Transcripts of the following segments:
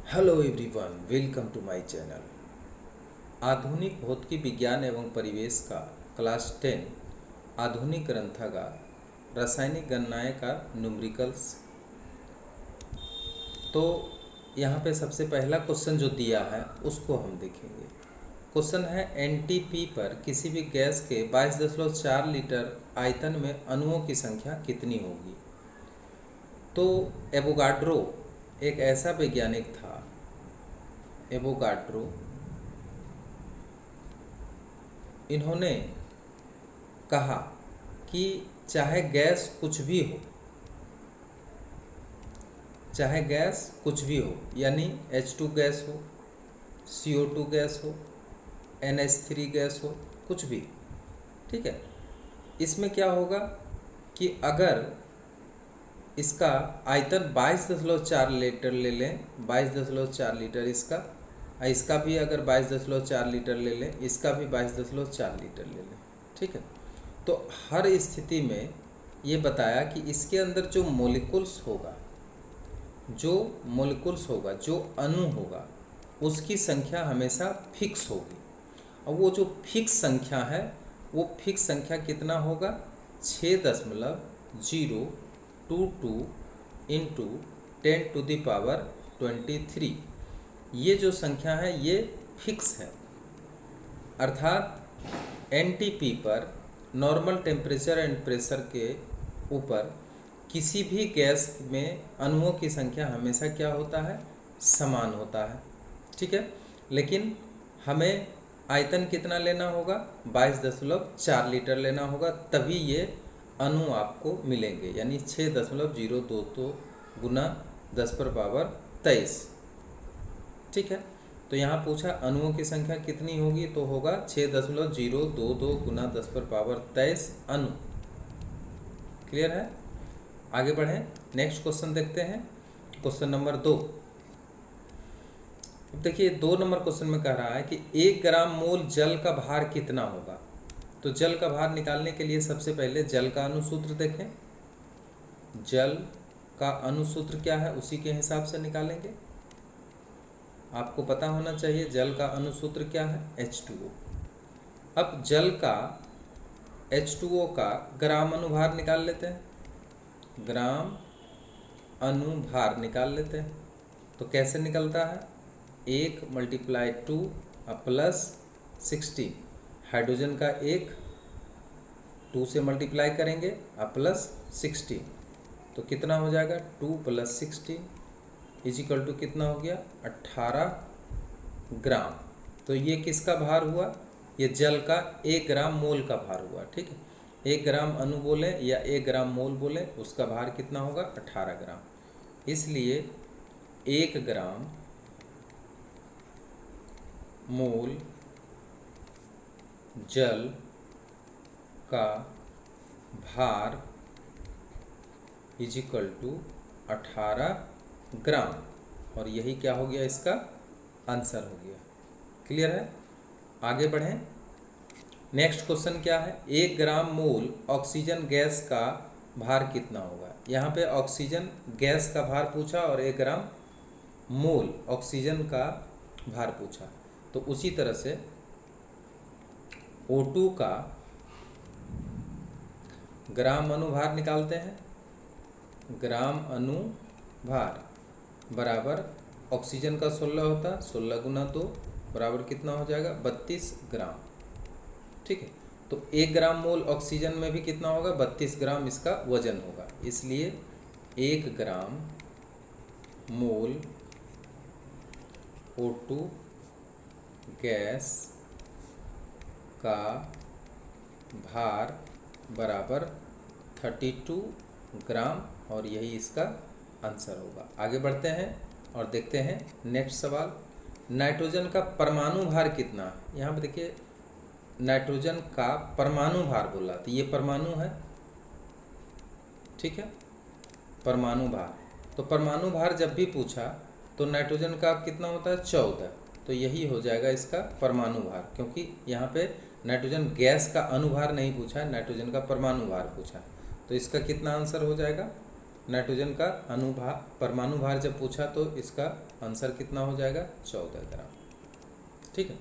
Hello everyone, welcome to my channel. आधुनिक भौतिकी विज्ञान एवं परिवेश का क्लास 10 आधुनिक ग्रंथागार रासायनिक गणनाएं का न्यूमेरिकल्स। तो यहाँ पे सबसे पहला क्वेश्चन जो दिया है उसको हम देखेंगे। क्वेश्चन है एनटीपी पर किसी भी गैस के 22.4 लीटर आयतन में अणुओं की संख्या कितनी होगी। तो एवोगाड्रो एक ऐसा वैज्ञानिक था, एवोगाड्रो, इन्होंने कहा कि चाहे गैस कुछ भी हो, चाहे गैस कुछ भी हो, यानी H2 गैस हो, CO2 गैस हो, NH3 गैस हो, कुछ भी, ठीक है। इसमें क्या होगा कि अगर इसका आयतन 22.4 लीटर ले लें, 22.4 लीटर इसका भी अगर 22.4 लीटर ले लें, इसका भी 22.4 लीटर ले लें, ठीक है। तो हर स्थिति में ये बताया कि इसके अंदर जो मोलिकुल्स होगा, जो अणु होगा, उसकी संख्या हमेशा फिक्स होगी। और वो जो फिक्स संख्या है, वो फिक्स संख्या कितना होगा, 6.022 इंटू 10⁻23। ये जो संख्या है ये फिक्स है। अर्थात एनटीपी पर, नॉर्मल टेम्परेचर एंड प्रेशर के ऊपर, किसी भी गैस में अणुओं की संख्या हमेशा क्या होता है, समान होता है, ठीक है। लेकिन हमें आयतन कितना लेना होगा, 22.4 लीटर लेना होगा, तभी ये अणु आपको मिलेंगे, यानी 6.022 गुना 10⁻23, ठीक है। तो यहाँ पूछा अणुओं की संख्या कितनी होगी, तो होगा 6.022 गुना 10⁻23 अणु। क्लियर है। आगे बढ़ें, नेक्स्ट क्वेश्चन देखते हैं, क्वेश्चन नंबर 2। देखिए 2 नंबर क्वेश्चन में कह रहा है कि 1 ग्राम मोल जल का भार कितना होगा। तो जल का भार निकालने के लिए सबसे पहले जल का अणुसूत्र देखें। जल का अणुसूत्र क्या है, उसी के हिसाब से निकालेंगे। आपको पता होना चाहिए जल का अणुसूत्र क्या है, H2O। अब जल का H2O का ग्राम अणुभार निकाल लेते हैं, ग्राम अणुभार निकाल लेते हैं। तो कैसे निकलता है, 1 × 2 प्लस 16, हाइड्रोजन का 1 2 से मल्टीप्लाई करेंगे प्लस 16, तो कितना हो जाएगा, 2 + 16 इजिकल टू कितना हो गया, 18 ग्राम। तो ये किसका भार हुआ, ये जल का 1 ग्राम मोल का भार हुआ, ठीक है। 1 ग्राम अणु बोले या 1 ग्राम मोल बोले, उसका भार कितना होगा, 18 ग्राम। इसलिए 1 ग्राम मोल जल का भार इजिकल टू 18 ग्राम, और यही क्या हो गया, इसका आंसर हो गया। क्लियर है। आगे बढ़ें, नेक्स्ट क्वेश्चन क्या है, 1 ग्राम मोल ऑक्सीजन गैस का भार कितना होगा। यहाँ पे ऑक्सीजन गैस का भार पूछा और 1 ग्राम मोल ऑक्सीजन का भार पूछा। तो उसी तरह से O2 का ग्राम अणुभार निकालते हैं। ग्राम अणुभार बराबर ऑक्सीजन का 16 होता है, 16 × 2 बराबर कितना हो जाएगा, 32 ग्राम, ठीक है। तो 1 ग्राम मोल ऑक्सीजन में भी कितना होगा, 32 ग्राम इसका वजन होगा। इसलिए 1 ग्राम मोल O2 गैस का भार बराबर 32 ग्राम, और यही इसका आंसर होगा। आगे बढ़ते हैं और देखते हैं नेक्स्ट सवाल। नाइट्रोजन का परमाणु भार कितना है। यहाँ पे देखिए नाइट्रोजन का परमाणु भार बोला, तो ये परमाणु है, ठीक है, परमाणु भार। तो परमाणु भार जब भी पूछा तो नाइट्रोजन का कितना होता है, 14, तो यही हो जाएगा इसका परमाणु भार, क्योंकि यहाँ पे नाइट्रोजन गैस का अणुभार नहीं पूछा है, नाइट्रोजन का परमाणु भार पूछा। तो इसका कितना आंसर हो जाएगा, नाइट्रोजन का अनुभार परमाणु भार जब पूछा तो इसका आंसर कितना हो जाएगा 14 ग्राम। ठीक है,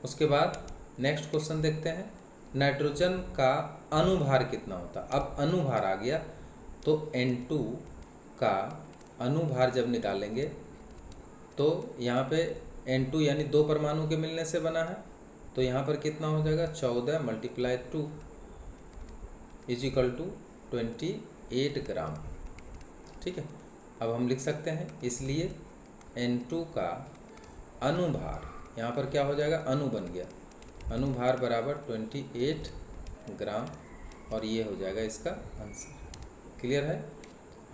उसके बाद नेक्स्ट क्वेश्चन देखते हैं, नाइट्रोजन का अनुभार कितना होता। अब अनुभार आ गया तो N2 का अनुभार जब निकालेंगे तो यहाँ पे N2 यानी 2 परमाणु के मिलने से बना है, तो यहाँ पर कितना हो जाएगा 14 × 2 = 28 ग्राम। ठीक है, अब हम लिख सकते हैं, इसलिए N2 का अनुभार यहाँ पर क्या हो जाएगा, अणु बन गया, अनुभार बराबर 28 ग्राम, और ये हो जाएगा इसका आंसर। क्लियर है,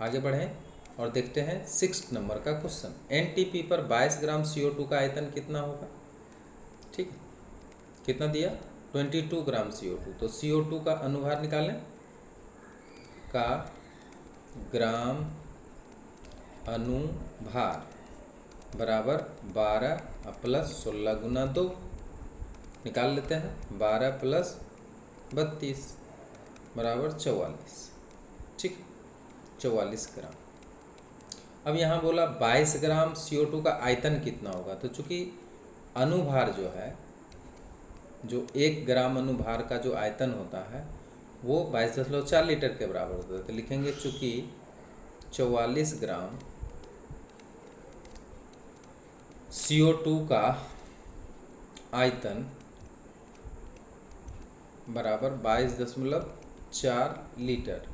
आगे बढ़ें और देखते हैं 6 नंबर का क्वेश्चन। NTP पर 22 ग्राम CO2 का आयतन कितना होगा। ठीक है, कितना दिया 22 ग्राम CO2, तो CO2 का अनुभार निकालें, का ग्राम अनुभार बराबर 12 + 16 × 2 निकाल लेते हैं, 12 + 32 बराबर 44। ठीक, 44 ग्राम। अब यहाँ बोला 22 ग्राम CO2 का आयतन कितना होगा, तो चूंकि अनुभार जो है, जो 1 ग्राम अनुभार का जो आयतन होता है वो 22.4 लीटर के बराबर होता है, तो लिखेंगे चूंकि 44 ग्राम CO2 का आयतन बराबर 22.4 लीटर।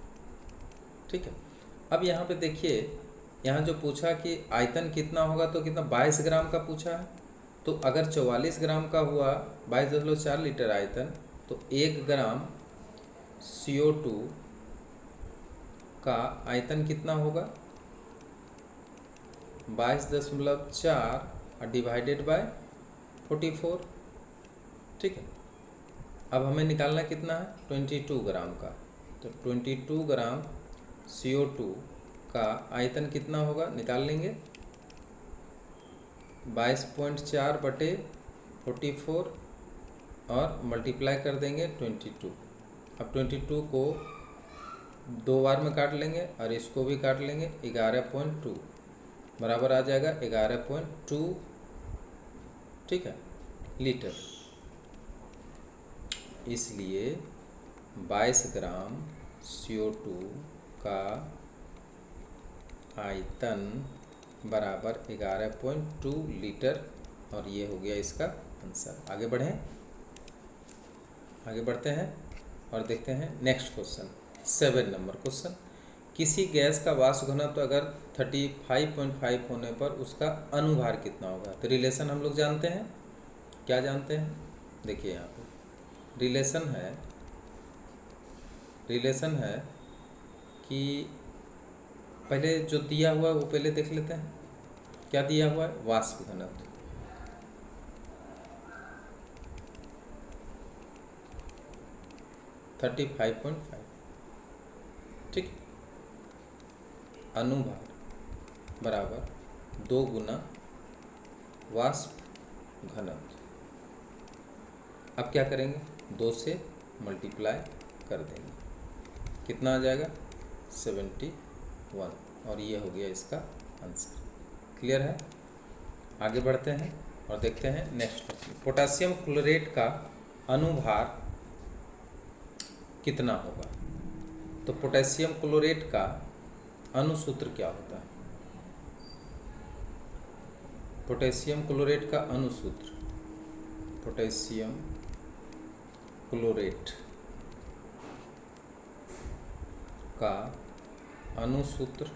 ठीक है, अब यहाँ पे देखिए, यहाँ जो पूछा कि आयतन कितना होगा, तो कितना 22 ग्राम का पूछा है, तो अगर 44 ग्राम का हुआ 22.4 लीटर आयतन, तो 1 ग्राम CO2 का आयतन कितना होगा 22.4 डिवाइडेड बाय 44। ठीक है, अब हमें निकालना कितना है 22 ग्राम का, तो 22 ग्राम CO2 का आयतन कितना होगा निकाल लेंगे, 22.4 बटे 44 और मल्टीप्लाई कर देंगे 22। अब 22 को 2 बार में काट लेंगे और इसको भी काट लेंगे, 11.2 बराबर आ जाएगा 11.2। ठीक है, लीटर। इसलिए 22 ग्राम CO2 का आयतन बराबर 11.2 लीटर, और ये हो गया इसका आंसर। आगे बढ़ें, आगे बढ़ते हैं और देखते हैं नेक्स्ट क्वेश्चन 7 नंबर क्वेश्चन। किसी गैस का वाष्प घनत्व अगर 35.5 होने पर उसका अनुभार कितना होगा। तो रिलेशन हम लोग जानते हैं, क्या जानते हैं, देखिए यहाँ पे रिलेशन है कि पहले जो दिया हुआ है वो पहले देख लेते हैं। क्या दिया हुआ है, वाष्प घनत्व, थर्टी 35.5। ठीक, अनुभार बराबर 2 गुना वाष्प घनत्व। अब क्या करेंगे, 2 से मल्टीप्लाई कर देंगे, कितना आ जाएगा 71, और ये हो गया इसका आंसर। क्लियर है, आगे बढ़ते हैं और देखते हैं नेक्स्ट क्वेश्चन। पोटेशियम क्लोरेट का अनुभार कितना होगा। तो पोटेशियम क्लोरेट का अनुसूत्र क्या होता है, पोटेशियम क्लोरेट का अनुसूत्र, पोटेशियम क्लोरेट का अनुसूत्र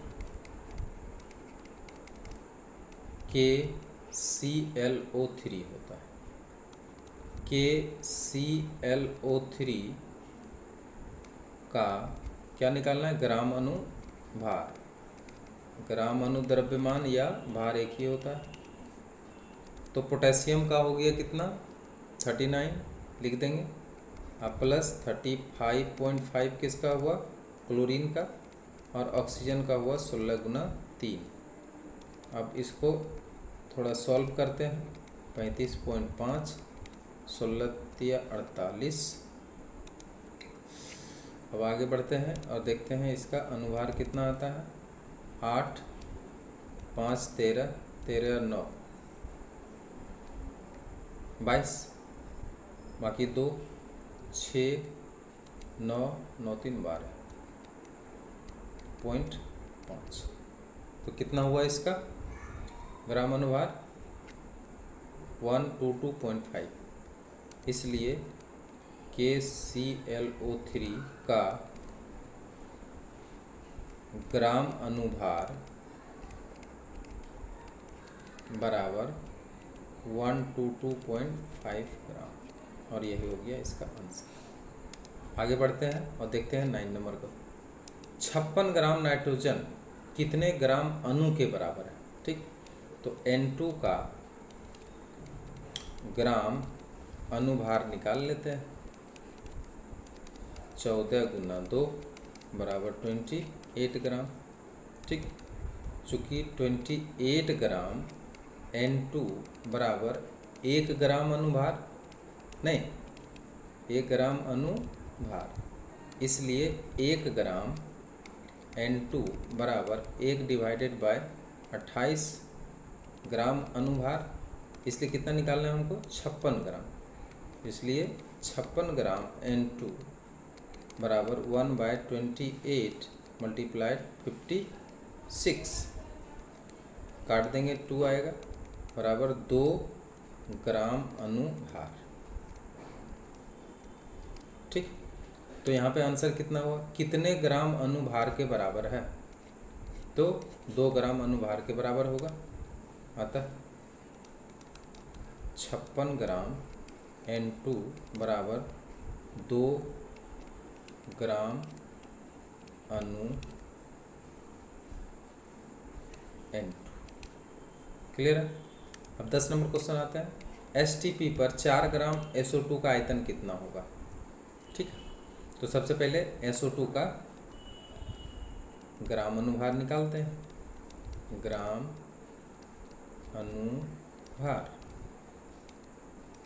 KClO3 होता है। KClO3 का क्या निकालना है, ग्राम अणु भार, ग्राम अणु द्रव्यमान या भार एक ही होता है। तो पोटेशियम का हो गया कितना 39 लिख देंगे, अब प्लस 35.5 किसका हुआ, क्लोरीन का, और ऑक्सीजन का हुआ 16 गुना 3। अब इसको थोड़ा सॉल्व करते हैं, 35.5 16 × 48 अब आगे बढ़ते हैं और देखते हैं इसका अनुभार कितना आता है। 8, 5, 13, 13, 9, 22, बाकी 2, 6, 9, 9, 3, 12, 0.5। तो कितना हुआ इसका ग्राम अनुभार 122.5। इसलिए KClO3 का ग्राम अनुभार बराबर 122.5 ग्राम, और यही हो गया इसका आंसर। आगे बढ़ते हैं और देखते हैं 9 नंबर को। 56 ग्राम नाइट्रोजन कितने ग्राम अणु के बराबर है। ठीक, तो N2 का ग्राम अनुभार निकाल लेते हैं। 14 गुना 2 बराबर 28 ग्राम। ठीक, चूँकि 28 ग्राम N2 बराबर 1 ग्राम अनुभार, नहीं 1 ग्राम अनुभार, इसलिए 1 ग्राम N2 बराबर 1 डिवाइडेड बाय 28 ग्राम अनुभार, इसलिए कितना निकालना है हमको 56 ग्राम। इसलिए 56 ग्राम N2 बराबर 1/28 मल्टीप्लाइड 56, काट देंगे 2 आएगा, बराबर 2 ग्राम अनुभार। ठीक, तो यहाँ पे आंसर कितना हुआ, कितने ग्राम अनुभार के बराबर है, तो 2 ग्राम अनुभार के बराबर होगा। अतः 56 ग्राम N2 बराबर 2 ग्राम अणु N2। क्लियर है। अब 10 नंबर क्वेश्चन आता है। STP पर 4 ग्राम SO2 का आयतन कितना होगा। ठीक है, तो सबसे पहले SO2 का ग्राम अनुभार निकालते हैं। ग्राम अनुभार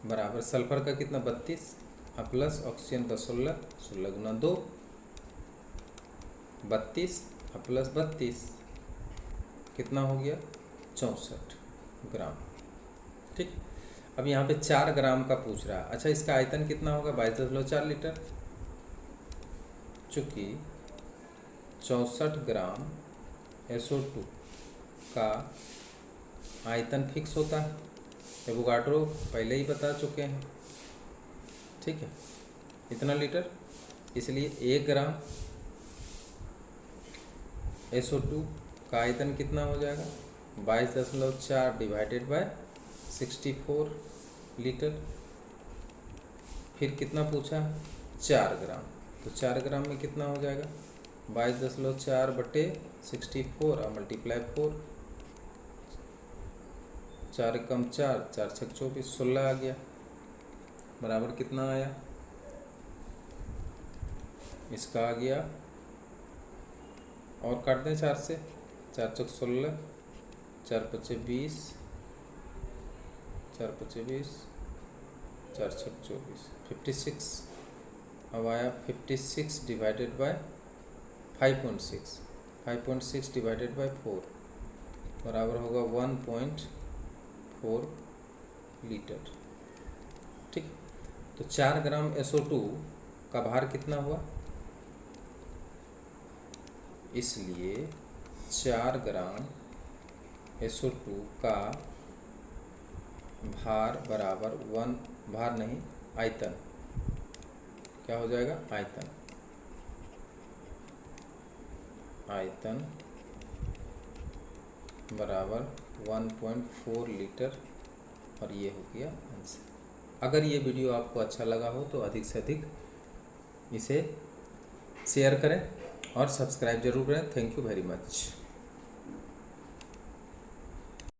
बराबर सल्फर का कितना 32 प्लस ऑक्सीजन का 16, 16 गुना 2 32 प्लस 32 कितना हो गया 64 ग्राम। ठीक, अब यहाँ पे 4 ग्राम का पूछ रहा है। अच्छा, इसका आयतन कितना होगा 22.4 लीटर। चूँकि 64 ग्राम SO2 का आयतन फिक्स होता है, एवोगाड्रो पहले ही बता चुके हैं। ठीक है, इतना लीटर, इसलिए 1 ग्राम SO2 का आयतन कितना हो जाएगा 22.4 डिवाइडेड बाय 64 लीटर। फिर कितना पूछा 4 ग्राम, तो 4 ग्राम में कितना हो जाएगा 22.4 बटे 64 और मल्टीप्लाई 4, 4 कम 4, 4 छक 24, 16 आ गया, बराबर कितना आया इसका आ गया, और काट दें 4 से, 4 चक 16, 4 पचे 20, 4 पचे 20, 4 छक 24, 56। अब आया 56 डिवाइडेड बाय 5.6, 5.6 डिवाइडेड बाय 4 बराबर होगा 1.4 लीटर। ठीक, तो 4 ग्राम SO2 का भार कितना हुआ, इसलिए 4 ग्राम SO2 का भार बराबर भार नहीं आयतन, क्या हो जाएगा आयतन, आयतन बराबर 1.4 लीटर, और ये हो गया आंसर। अगर ये वीडियो आपको अच्छा लगा हो तो अधिक से अधिक इसे शेयर करें और सब्सक्राइब जरूर करें। Thank you very much.